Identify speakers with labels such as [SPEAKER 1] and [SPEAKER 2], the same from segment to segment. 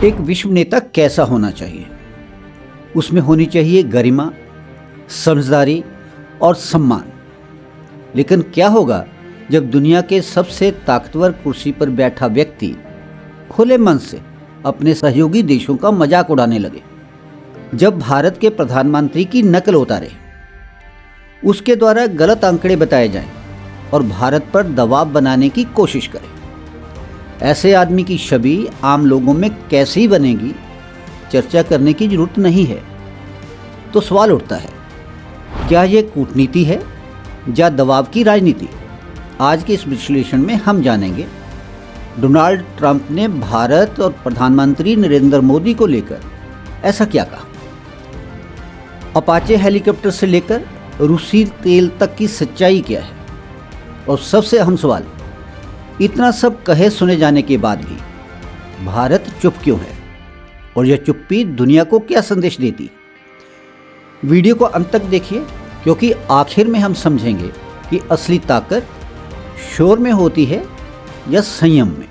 [SPEAKER 1] एक विश्व नेता कैसा होना चाहिए? उसमें होनी चाहिए गरिमा, समझदारी और सम्मान। लेकिन क्या होगा जब दुनिया के सबसे ताकतवर कुर्सी पर बैठा व्यक्ति खुले मन से अपने सहयोगी देशों का मजाक उड़ाने लगे? जब भारत के प्रधानमंत्री की नकल उतारे, उसके द्वारा गलत आंकड़े बताए जाएं और भारत पर दबाव बनाने की कोशिश करे, ऐसे आदमी की छवि आम लोगों में कैसी बनेगी, चर्चा करने की जरूरत नहीं है। तो सवाल उठता है, क्या ये कूटनीति है या दबाव की राजनीति? आज के इस विश्लेषण में हम जानेंगे डोनाल्ड ट्रंप ने भारत और प्रधानमंत्री नरेंद्र मोदी को लेकर ऐसा क्या कहा। अपाचे हेलीकॉप्टर से लेकर रूसी तेल तक की सच्चाई क्या है? और सबसे अहम सवाल, इतना सब कहे सुने जाने के बाद भी भारत चुप क्यों है और यह चुप्पी दुनिया को क्या संदेश देती? वीडियो को अंत तक देखिए, क्योंकि आखिर में हम समझेंगे कि असली ताकत शोर में होती है या संयम में।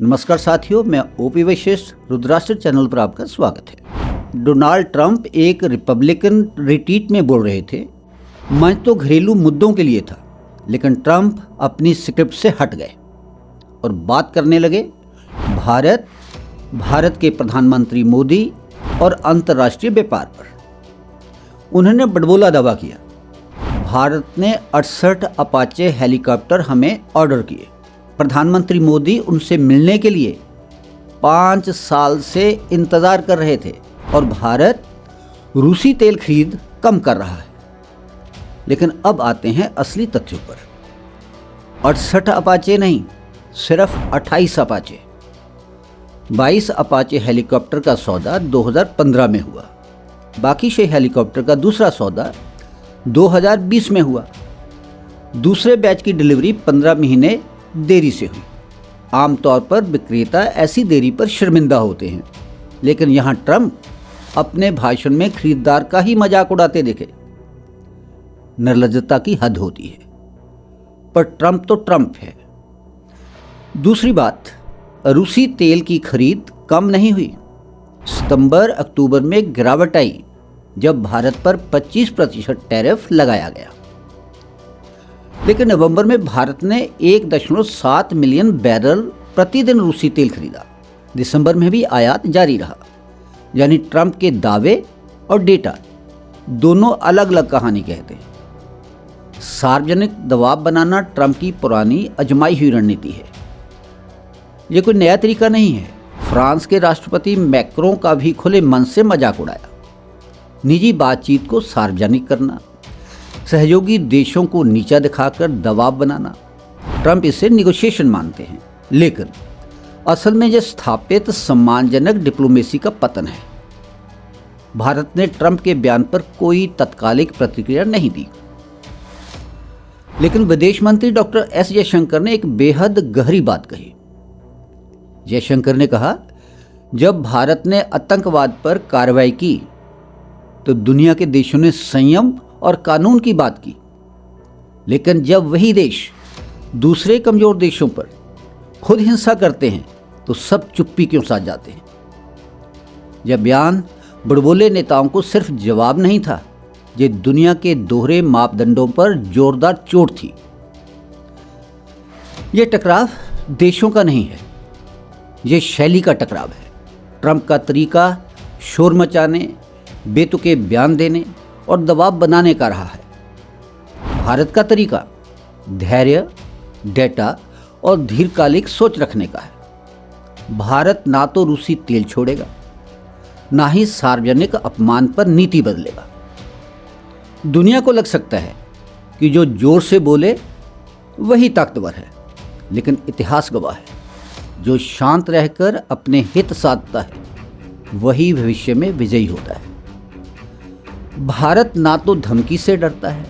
[SPEAKER 1] नमस्कार साथियों, मैं ओपी वैश्य, रुद्राष्ट्र चैनल पर आपका स्वागत है। डोनाल्ड ट्रंप एक रिपब्लिकन रिट्रीट में बोल रहे थे। मंच तो घरेलू मुद्दों के लिए था, लेकिन ट्रंप अपनी स्क्रिप्ट से हट गए और बात करने लगे भारत के प्रधानमंत्री मोदी और अंतर्राष्ट्रीय व्यापार पर। उन्होंने बड़बोला दावा किया, भारत ने 68 अपाचे हेलीकॉप्टर हमें ऑर्डर किए। प्रधानमंत्री मोदी उनसे मिलने के लिए 5 साल से इंतजार कर रहे थे और भारत रूसी तेल खरीद कम कर रहा है। लेकिन अब आते हैं असली तथ्यों पर। 68 अपाचे नहीं, सिर्फ 28 अपाचे। 22 अपाचे हेलीकॉप्टर का सौदा 2015 में हुआ। बाकी 6 हेलीकॉप्टर का दूसरा सौदा 2020 में हुआ। दूसरे बैच की डिलीवरी 15 महीने देरी से हुई। आमतौर पर विक्रेता ऐसी देरी पर शर्मिंदा होते हैं, लेकिन यहाँ ट्रंप अपने भाषण में खरीदार का ही मजाक उड़ाते दिखे। निर्लज्जता की हद होती है, पर ट्रंप तो ट्रंप है। दूसरी बात, रूसी तेल की खरीद कम नहीं हुई। सितंबर अक्टूबर में गिरावट आई जब भारत पर 25% टैरिफ लगाया गया। लेकिन नवंबर में भारत ने 1.7 मिलियन बैरल प्रतिदिन रूसी तेल खरीदा। दिसंबर में भी आयात जारी रहा। यानी ट्रंप के दावे और डेटा दोनों अलग अलग कहानी कहते हैं। सार्वजनिक दबाव बनाना ट्रंप की पुरानी आजमाई हुई रणनीति है। यह कोई नया तरीका नहीं है। फ्रांस के राष्ट्रपति मैक्रों का भी खुले मन से मजाक उड़ाया। निजी बातचीत को सार्वजनिक करना, सहयोगी देशों को नीचा दिखाकर दबाव बनाना, ट्रंप इसे निगोशिएशन मानते हैं। लेकिन असल में यह स्थापित सम्मानजनक डिप्लोमेसी का पतन है। भारत ने ट्रंप के बयान पर कोई तत्कालिक प्रतिक्रिया नहीं दी। लेकिन विदेश मंत्री डॉक्टर एस जयशंकर ने एक बेहद गहरी बात कही। जयशंकर ने कहा, जब भारत ने आतंकवाद पर कार्रवाई की तो दुनिया के देशों ने संयम और कानून की बात की। लेकिन जब वही देश दूसरे कमजोर देशों पर खुद हिंसा करते हैं तो सब चुप्पी क्यों साध जाते हैं? यह बयान बड़बोले नेताओं को सिर्फ जवाब नहीं था, ये दुनिया के दोहरे मापदंडों पर जोरदार चोट थी। यह टकराव देशों का नहीं है, यह शैली का टकराव है। ट्रंप का तरीका शोर मचाने, बेतुके बयान देने और दबाव बनाने का रहा है। भारत का तरीका धैर्य, डेटा और दीर्घकालिक सोच रखने का है। भारत ना तो रूसी तेल छोड़ेगा, ना ही सार्वजनिक अपमान पर नीति बदलेगा। दुनिया को लग सकता है कि जो जोर से बोले वही ताकतवर है, लेकिन इतिहास गवाह है, जो शांत रहकर अपने हित साधता है वही भविष्य में विजयी होता है। भारत ना तो धमकी से डरता है,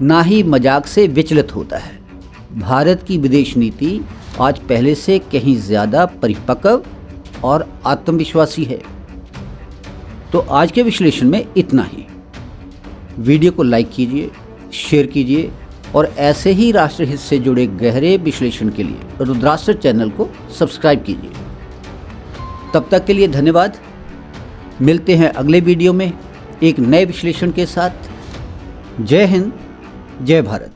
[SPEAKER 1] ना ही मजाक से विचलित होता है। भारत की विदेश नीति आज पहले से कहीं ज़्यादा परिपक्व और आत्मविश्वासी है। तो आज के विश्लेषण में इतना ही। वीडियो को लाइक कीजिए, शेयर कीजिए और ऐसे ही राष्ट्रहित से जुड़े गहरे विश्लेषण के लिए रुद्राष्ट्र चैनल को सब्सक्राइब कीजिए। तब तक के लिए धन्यवाद। मिलते हैं अगले वीडियो में एक नए विश्लेषण के साथ। जय हिंद, जय भारत।